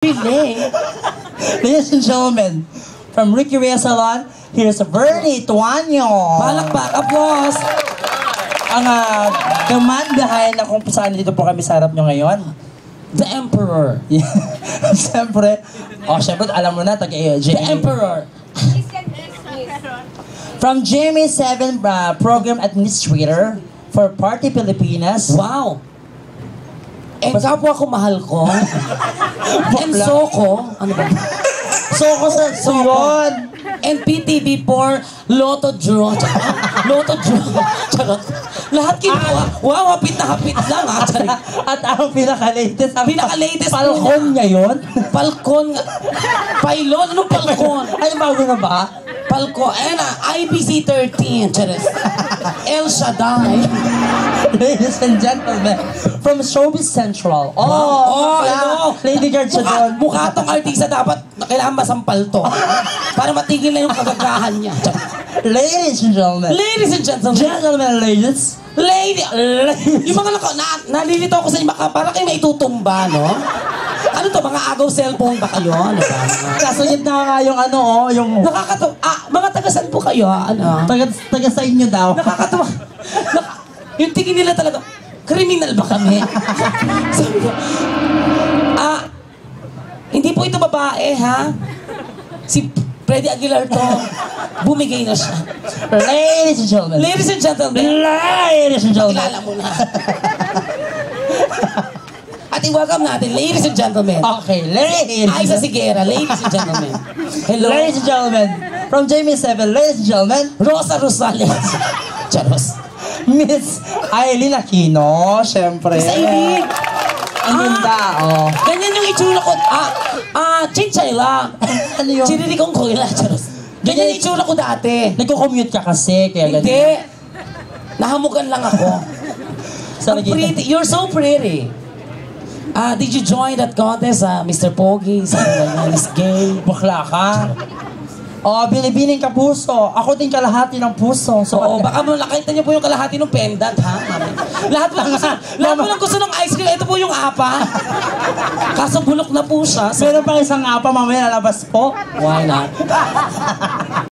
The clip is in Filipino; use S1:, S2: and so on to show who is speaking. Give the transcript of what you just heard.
S1: Really?
S2: Ladies and gentlemen, from Ricky Reyes Salon, here's Bernie Tuanyo.
S1: Palakpak, applause!
S2: Ang kamandahay na kung saan dito po kami sa harap nyo ngayon.
S1: The Emperor.
S2: Siyempre, siyempre alam mo na,
S1: The Emperor.
S2: From GMA7 Program Administrator for Party Pilipinas.
S1: Wow! And kapwa ko mahal ko. And Soko. Ano ba?
S2: Soko sa Suyon.
S1: And PTV4, Lotto Draw. Lotto Draw. Charot. Lahat kinuha. Wow, hapit na hapit lang ha.
S2: At ang pinaka-latest.
S1: Pinaka-latest
S2: Falcon ngayon.
S1: Falcon. Pylon? Anong Falcon?
S2: Ano bago na ba?
S1: Falcon. Ayan na. IBC 13. Charot. El Shaddai.
S2: Ladies and gentlemen, from Showbiz Central.
S1: Ano?
S2: Lady Guard siya doon.
S1: Mukha tong artista dapat kailangan masampal to. Para matigil na yung kagagahan niya.
S2: Ladies and gentlemen.
S1: Ladies and gentlemen.
S2: Gentlemen, ladies.
S1: Yung mga nalilito ako sa inyo, para kayo maitutumba, no? Ano to, mga agaw cellphone ba kayo? Ano ba?
S2: Kasunod na nga yung yung...
S1: Nakakatawa. Mga tagasan po kayo, ano?
S2: Taga sa inyo daw.
S1: Nakakatawa. Yung tingin nila talaga, kriminal ba kami? Sabi ko, hindi po ito babae, ha? Si Freddy Aguilar to. Bumigay na siya.
S2: Ladies and gentlemen.
S1: Ladies and gentlemen.
S2: Ladies and gentlemen.
S1: Pakilala mo na. At i-welcome natin, ladies and gentlemen.
S2: Okay, ladies.
S1: Aiza Sigera, ladies and gentlemen. Hello.
S2: Ladies and gentlemen. From JMA7, ladies and gentlemen.
S1: Rosa Rosales. Charos.
S2: Miss Aileen Aquino, syempre.
S1: Miss Aileen.
S2: Ang ganda,
S1: Ganyan yung itsura ko. Chinchay lang.
S2: Ano yun?
S1: Chirinikong kuila, charos. Ganyan yung itsura ko dati.
S2: Nagko-commute ka kasi, kaya ganyan.
S1: Hindi. Nahamugan lang ako. Ang pretty. You're so pretty. Did you join that contest, Mr. Pogi? Miss Gay?
S2: Bakla ka. Binibining ka puso. Ako din kalahati ng puso. So,
S1: baka nakita niyo po yung kalahati ng pendant, ha? Lahat mo lang gusto ng ice cream. Ito po yung apa. Kaso bulok na po siya.
S2: Meron pang isang apa, mamaya lalabas po.
S1: Why not?